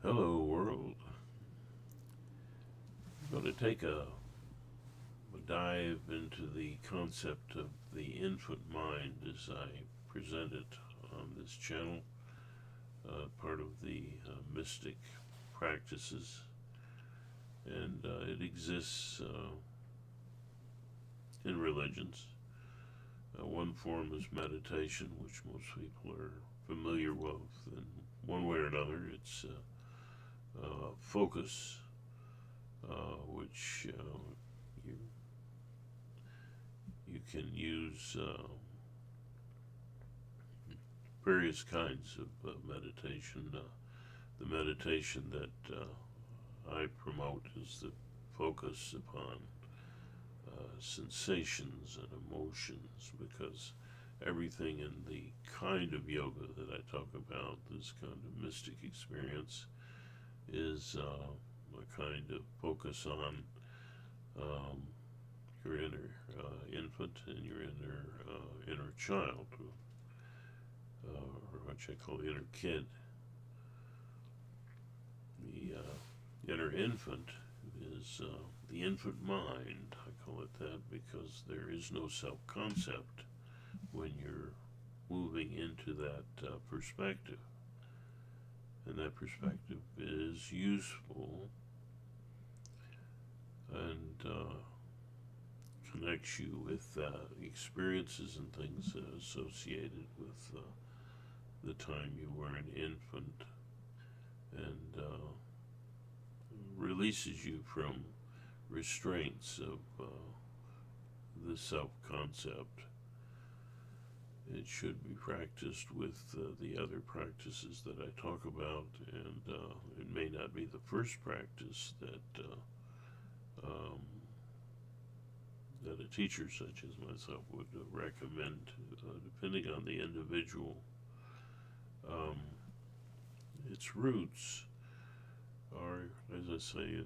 Hello, world. I'm going to take a dive into the concept of the infant mind as I present it on this channel, part of the mystic practices. And it exists in religions. One form is meditation, which most people are familiar with in one way or another. It's focus, which you you can use various kinds of meditation. The meditation that I promote is the focus upon sensations and emotions, because everything in the kind of yoga that I talk about, this kind of mystic experience, is a kind of focus on um, your inner infant and your inner child, or what I call the inner kid. The inner infant is the infant mind. I call it that because there is no self-concept when you're moving into that perspective. And that perspective is useful and connects you with experiences and things associated with the time you were an infant, and releases you from restraints of the self-concept. It should be practiced with the other practices that I talk about, and it may not be the first practice that um, that a teacher such as myself would recommend, depending on the individual. Um, its roots are, as I say,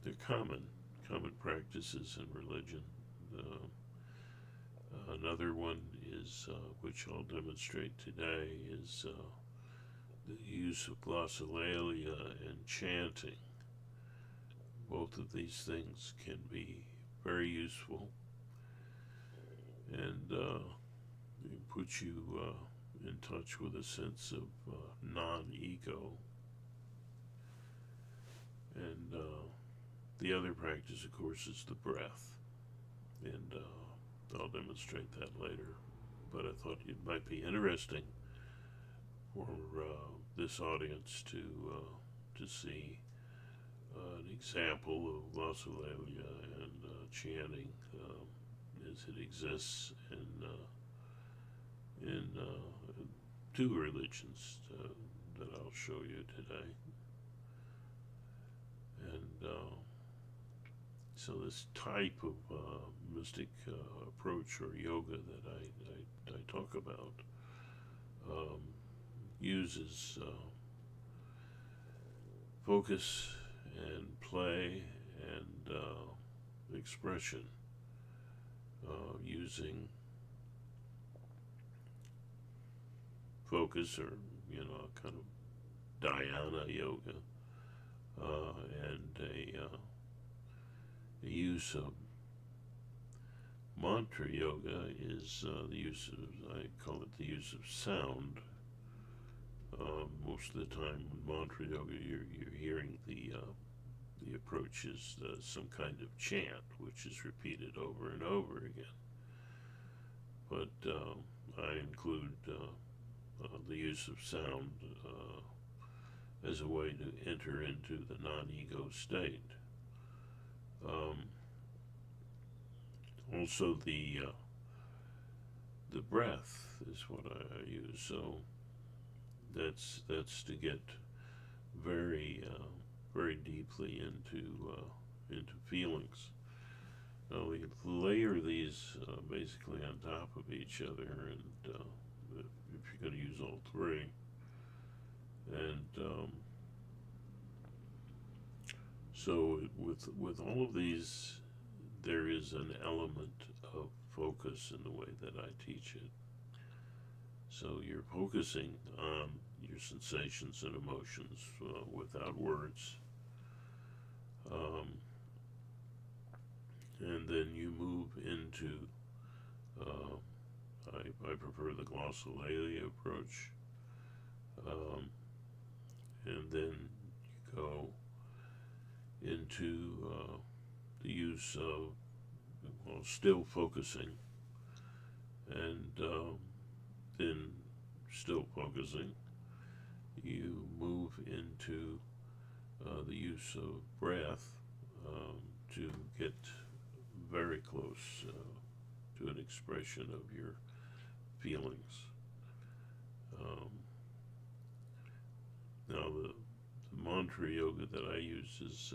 they're common practices in religion. Another one is, which I'll demonstrate today, is the use of glossolalia and chanting. Both of these things can be very useful and put you in touch with a sense of non-ego. And the other practice, of course, is the breath. And I'll demonstrate that later. But I thought it might be interesting for this audience to see an example of glossolalia and chanting as it exists in two religions that I'll show you today. And so this type of mystic approach or yoga that I talk about um, uses focus and play and expression, using focus, or kind of dhyana yoga, and the use of mantra yoga is the use of, I call it the use of sound. Most of the time in mantra yoga, you're hearing the approach is some kind of chant, which is repeated over and over again. But I include the use of sound as a way to enter into the non-ego state. Also, the breath is what I use. So that's to get very very deeply into feelings. Now we layer these basically on top of each other, and if you're going to use all three, and so with all of these, there is an element of focus in the way that I teach it. So you're focusing on your your sensations and emotions without words. And then you move into, I prefer the glossolalia approach. And then you go into the use of, well, still focusing, and then still focusing, you move into the use of breath to get very close to an expression of your feelings. Now, the mantra yoga that I use is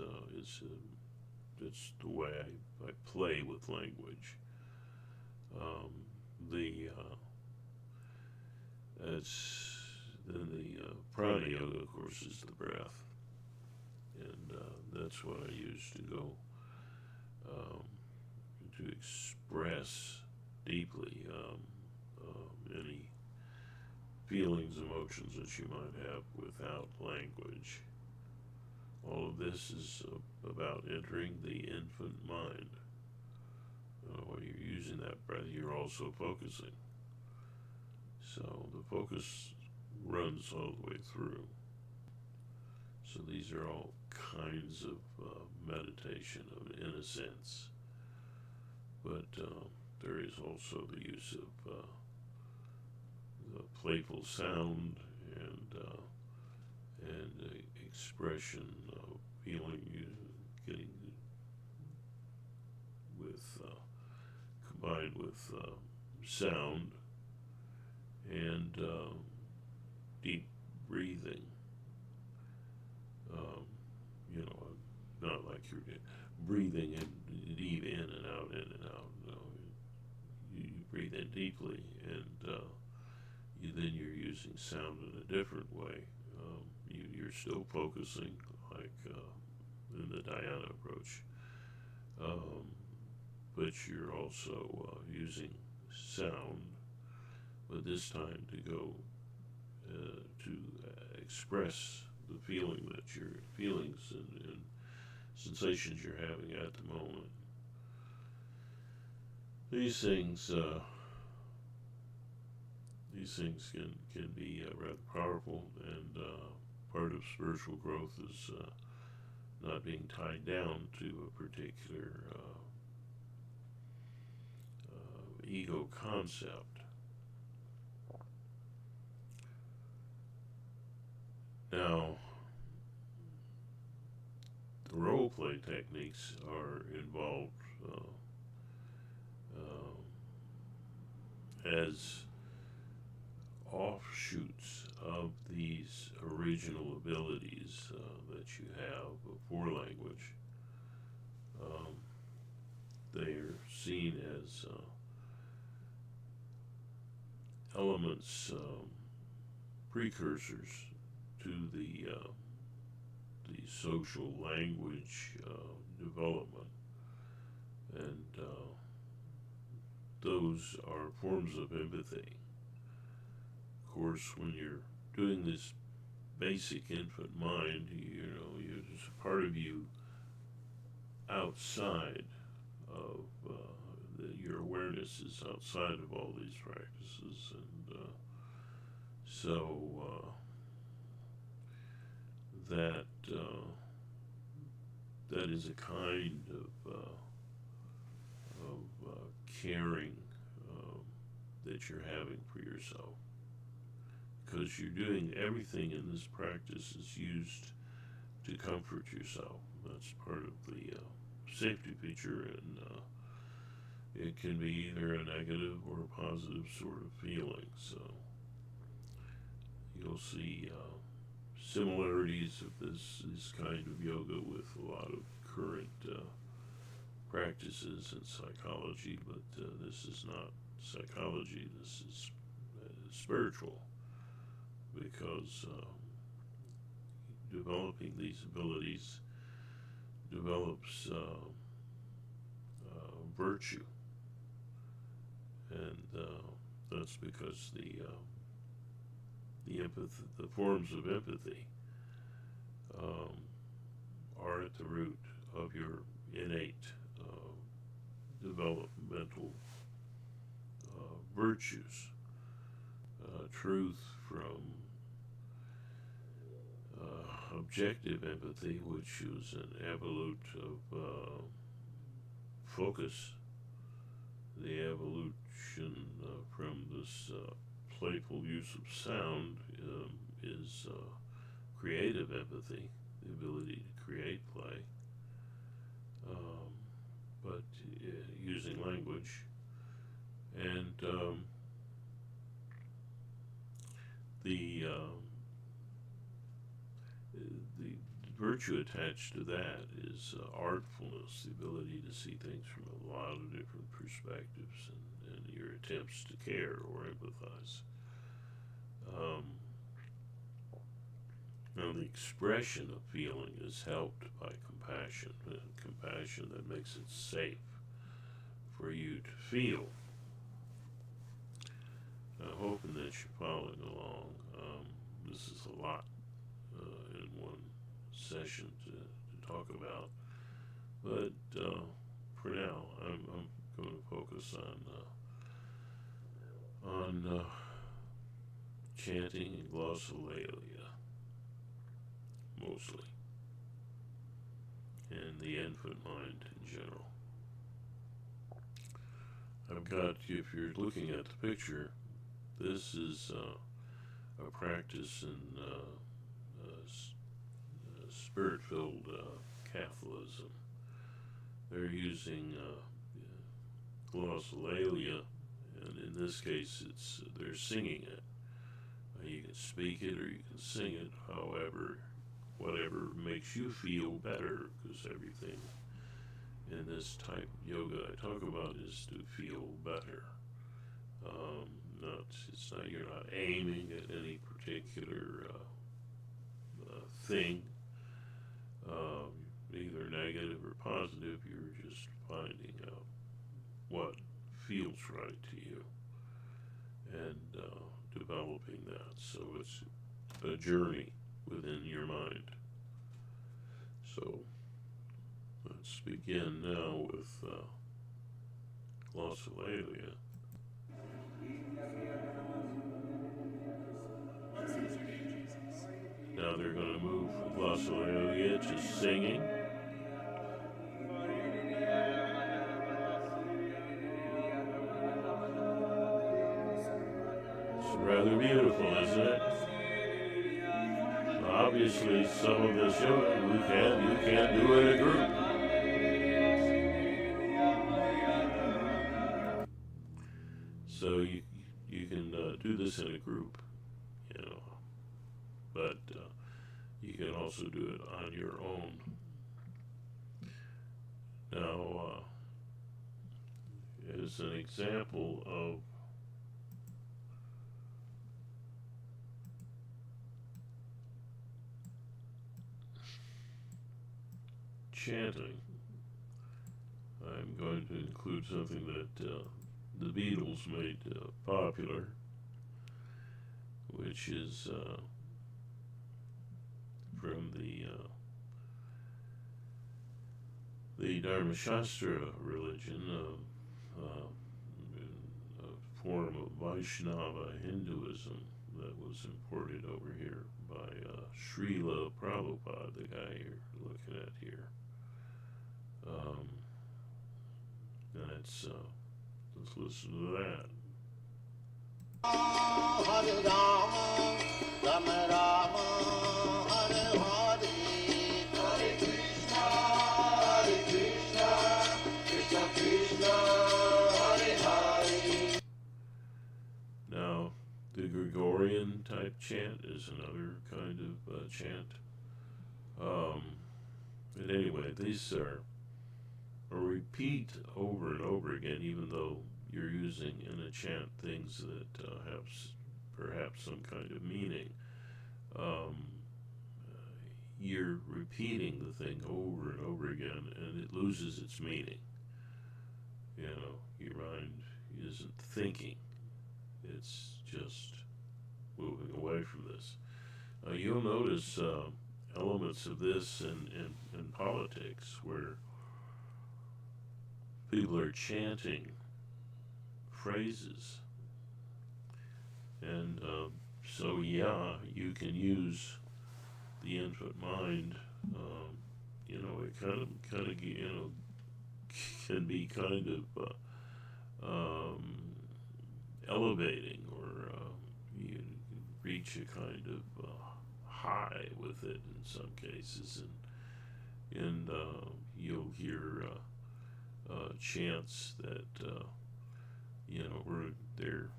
it's the way I play with language. The it's then the prana yoga, of course, is the breath, and that's what I use to go to express deeply any feelings, emotions that you might have without language. All of this is about entering the infant mind. When you're using that breath, you're also focusing. So the focus runs all the way through. So these are all kinds of meditation, in a sense. But there is also the use of the playful sound and expression of feeling, getting with combined with sound and deep breathing. Not like you're breathing in deep in and out, in and out. No, you breathe in deeply, and then you're using sound in a different way. You're still focusing, like in the dhyana approach, but you're also using sound, but this time to go to express the feelings and sensations you're having at the moment. These things can be rather powerful, and part of spiritual growth is not being tied down to a particular ego concept. Now, the role play techniques are involved as offshoots of these original abilities that you have for language. They are seen as elements, precursors to the social language development, and those are forms of empathy. Of course, when you're doing this basic infant mind, there's a part of you outside of your awareness is outside of all these practices, and so that is a kind of caring that you're having for yourself, because you're doing everything in this practice is used to comfort yourself. That's part of the safety feature, and it can be either a negative or a positive sort of feeling. So you'll see similarities of this kind of yoga with a lot of current practices in psychology, but this is not psychology. This is spiritual, because developing these abilities develops virtue, and that's because the forms of empathy um, are at the root of your innate developmental virtues. Truth from objective empathy, which is an evolute of focus, the evolution from this playful use of sound is creative empathy, the ability to create play, but using language. And the the virtue attached to that is artfulness, the ability to see things from a lot of different perspectives, and your attempts to care or empathize. Um, Now, the expression of feeling is helped by compassion, and compassion that makes it safe for you to feel. I'm hoping that you're following along. This is a lot in one session to talk about, but for now, I'm going to focus on chanting and glossolalia mostly, and the infant mind in general. I've got, if you're looking at the picture, this is a practice in spirit-filled Catholicism. They're using glossolalia, and in this case, they're singing it. You can speak it or you can sing it, however, whatever makes you feel better, because everything in this type of yoga I talk about is to feel better. You're not aiming at any particular thing, either negative or positive. You're just finding out what feels right to you and developing that. So it's a journey within your mind. So let's begin now with glossolalia. Now they're going to move from glossolalia to singing. It's rather beautiful, isn't it? Obviously, some of this yoga you can't do it in a group. So you can do this in a group, but you can also do it on your own. Now, as an example of chanting, I'm going to include something that the Beatles made popular, which is from the Dharmashastra religion, a form of Vaishnava Hinduism that was imported over here by Srila Prabhupada, the guy you're looking at here. Let's listen to that. Hare Rama, Rama Rama, Hare Hare, Hare Krishna, Krishna Krishna, Hare Hare. Now, the Gregorian type chant is another kind of chant. But anyway, these are a repeat over and over again, even though you're using in a chant things that have perhaps some kind of meaning. You're repeating the thing over and over again, and it loses its meaning. Your mind isn't thinking, it's just moving away from this. You'll notice elements of this in politics where people are chanting phrases. And so, yeah, you can use the infant mind. It can be kind of elevating, or you reach a kind of high with it in some cases, and you'll hear chants that where there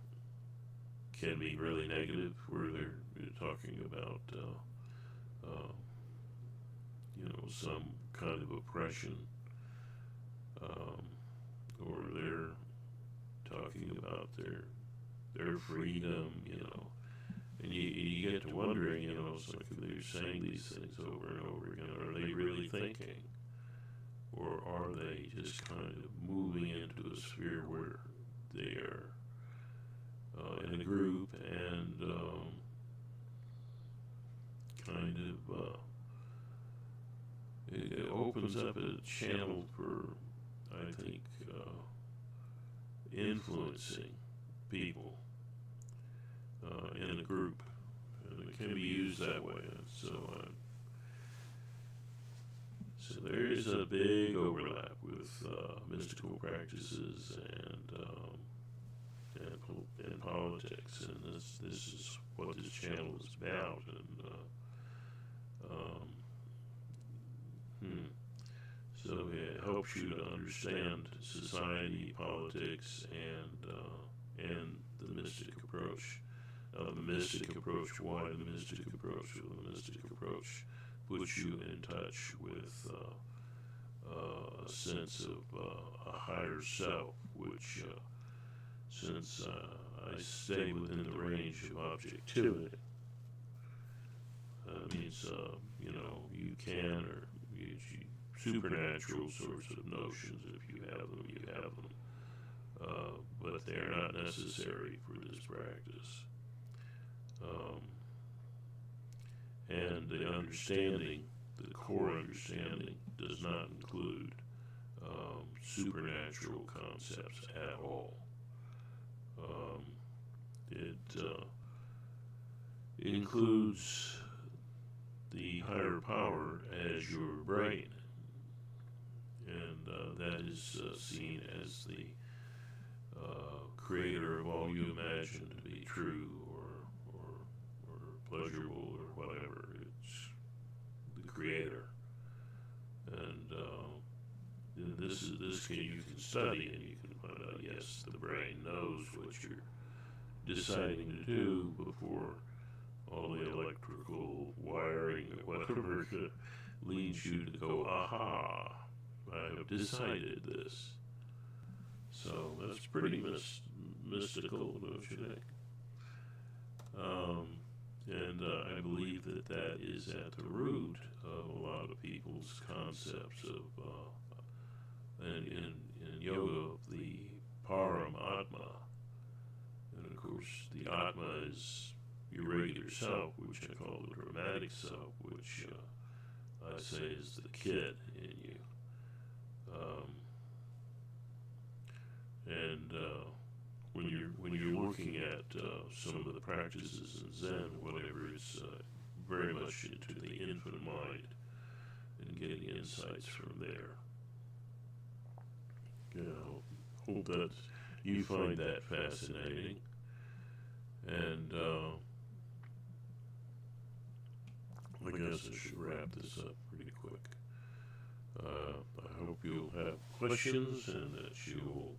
can be really negative, where they're talking about some kind of oppression, or they're talking about their freedom, and you get to wondering, it's like they're saying these things over and over again. Are they really thinking, or are they just kind of moving into a sphere where they are in a group and kind of it opens up a channel for, I think, influencing people in a group, and it can be used that way. So there is a big overlap with mystical practices and politics, and this is what this channel is about. And so it helps you to understand society, politics, and the mystic approach. The mystic approach, why the mystic approach? Well, the mystic approach puts you in touch with a sense of a higher self, which, since I stay within the range of objectivity, means, you can, or supernatural sorts of notions, if you have them, you have them. But they're not necessary for this practice. And the understanding, the core understanding, does not include supernatural concepts at all. It includes the higher power as your brain, and that is seen as the creator of all you imagine to be true, or pleasurable, or whatever. It's the creator, and you can study, and you can find out. Yes, the brain knows what you're deciding to do before all the electrical wiring or whatever leads you to go, aha, I have decided this. So that's pretty mystical, don't you think? And I believe that is at the root of a lot of people's concepts of, in yoga, of the param atma. And of course, the atma is your regular self, which I call the dramatic self, which I say is the kid in you. And when you're looking at some of the practices in Zen, whatever, it's very much into the infant mind and getting insights from there. Hope that you find that fascinating. And I guess I should wrap this up pretty quick. I hope you'll have questions, and that you'll,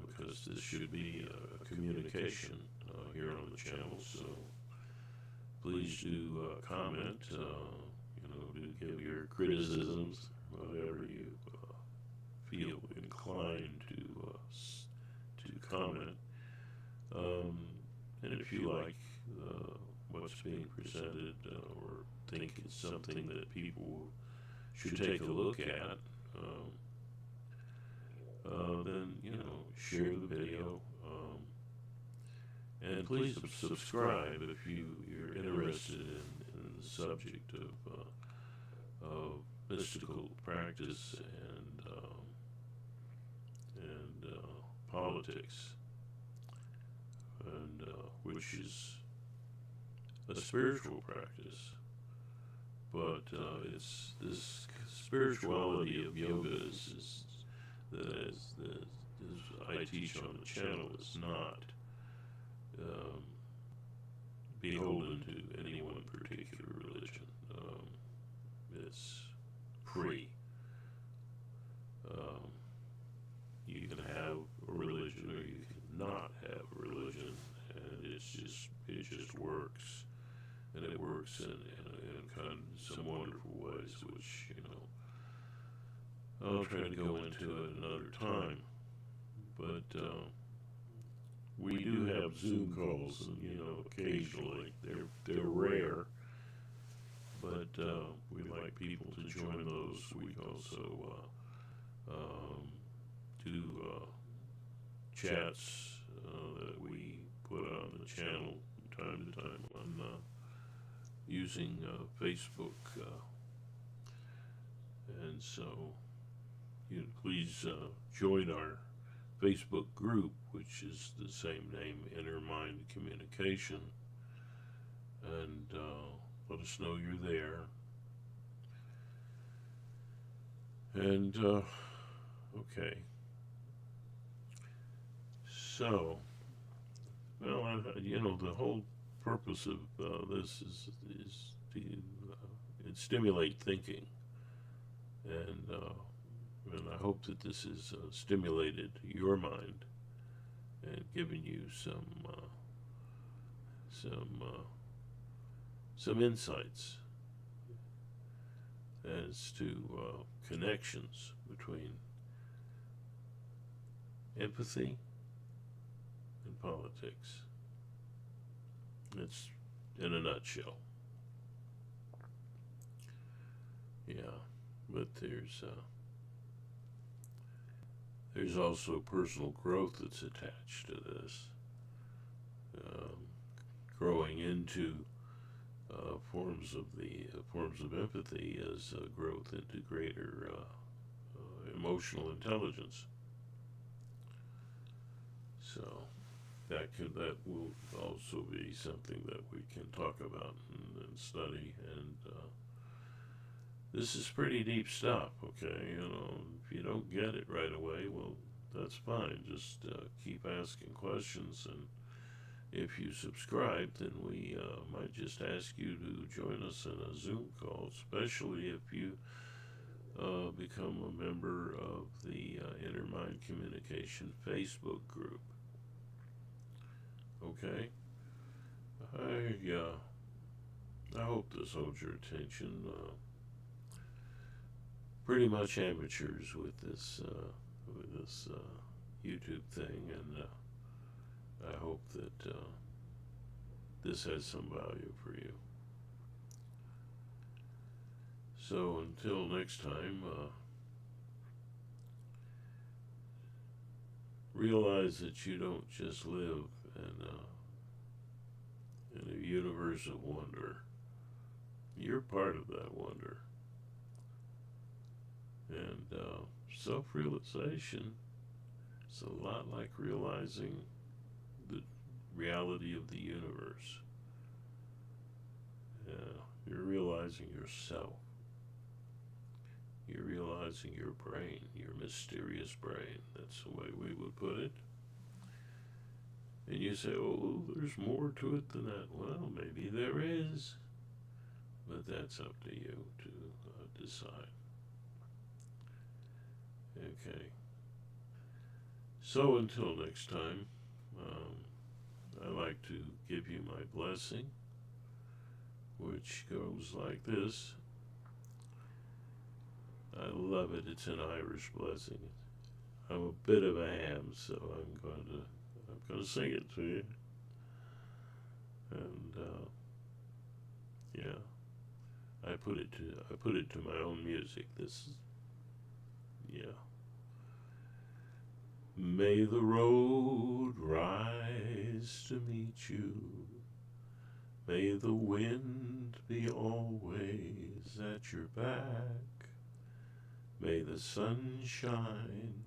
because this should be a communication here on the channel. So please do comment. Do give your criticisms, whatever you feel inclined to comment. And if you like what's being presented, or think it's something that people should take a look at, then share the video. And please subscribe if you're interested in the subject of mystical practice and politics, and which is a spiritual practice, but it's this spirituality of yoga as I teach on the channel is not um, beholden to any one particular religion. It's free. Um, you can have a religion or you can not have a religion, and it just works, and it works in kind of some wonderful ways, which I'll try to go into at another time. But we do have Zoom calls, and occasionally they're rare, but we like people to join those. We also do chats that we put on the channel from time to time on using Facebook, and so please join our Facebook group, which is the same name, Inner Mind Communication, and let us know you're there. And okay, so the whole purpose of this is to stimulate thinking, and I hope that this has stimulated your mind and given you some insights as to connections between empathy and politics. It's in a nutshell. Yeah, but there's also personal growth that's attached to this. Growing into forms of empathy is growth into greater emotional intelligence. So that will also be something that we can talk about and study. And this is pretty deep stuff. Okay, if you don't get it right away, well, that's fine. Just keep asking questions, and if you subscribe, then we might just ask you to join us in a Zoom call, especially if you become a member of the Inner Mind Communication Facebook group. Okay? I hope this holds your attention. Pretty much amateurs with this YouTube thing, and I hope that this has some value for you. So until next time, realize that you don't just live in a universe of wonder. You're part of that wonder. And self-realization is a lot like realizing the reality of the universe. You're realizing yourself. You're realizing your brain, your mysterious brain. That's the way we would put it. And you say, oh, there's more to it than that. Well, maybe there is. But that's up to you to decide. Okay. So until next time, I like to give you my blessing, which goes like this. I love it. It's an Irish blessing. I'm a bit of a ham, so I'm going to sing it to you. And yeah, I put it to my own music. This is, yeah. May the road rise to meet you. May the wind be always at your back. May the sun shine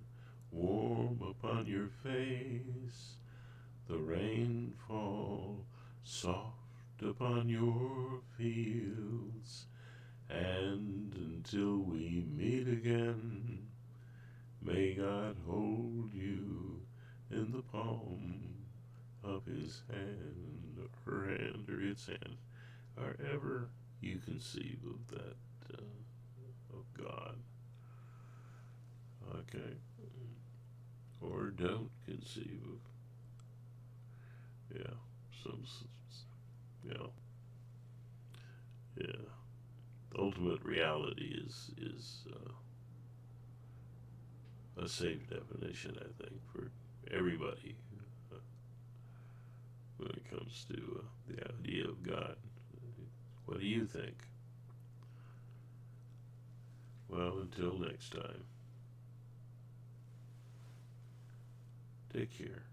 warm upon your face. The rain fall soft upon your fields. And until we meet again, may God hold you in the palm of his hand, or her hand, or its hand, however you conceive of that, of God. Okay? Or don't conceive of, yeah, some, you know, yeah. The ultimate reality is a safe definition, I think, for everybody when it comes to the idea of God. What do you think? Well, until next time, take care.